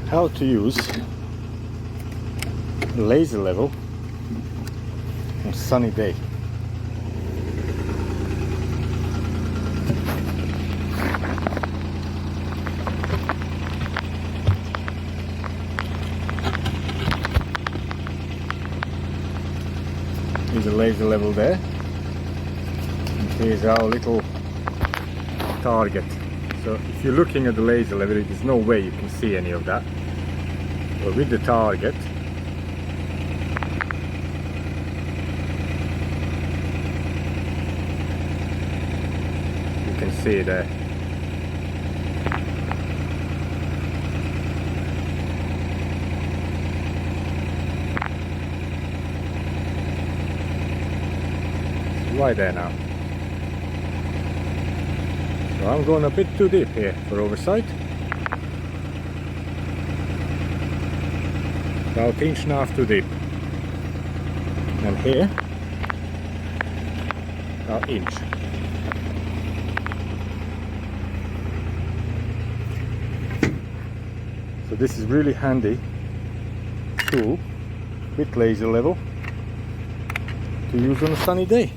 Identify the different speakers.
Speaker 1: how to use laser level on sunny day. Here's a laser level there, and here's our little target. So if you're looking at the laser level, there's no way you can see any of that. But with the target, you can see there. It's right there now. So I'm going a bit too deep here for oversight. About 1.5 inches too deep. And here, about 1 inch. So this is really handy tool with laser level to use on a sunny day.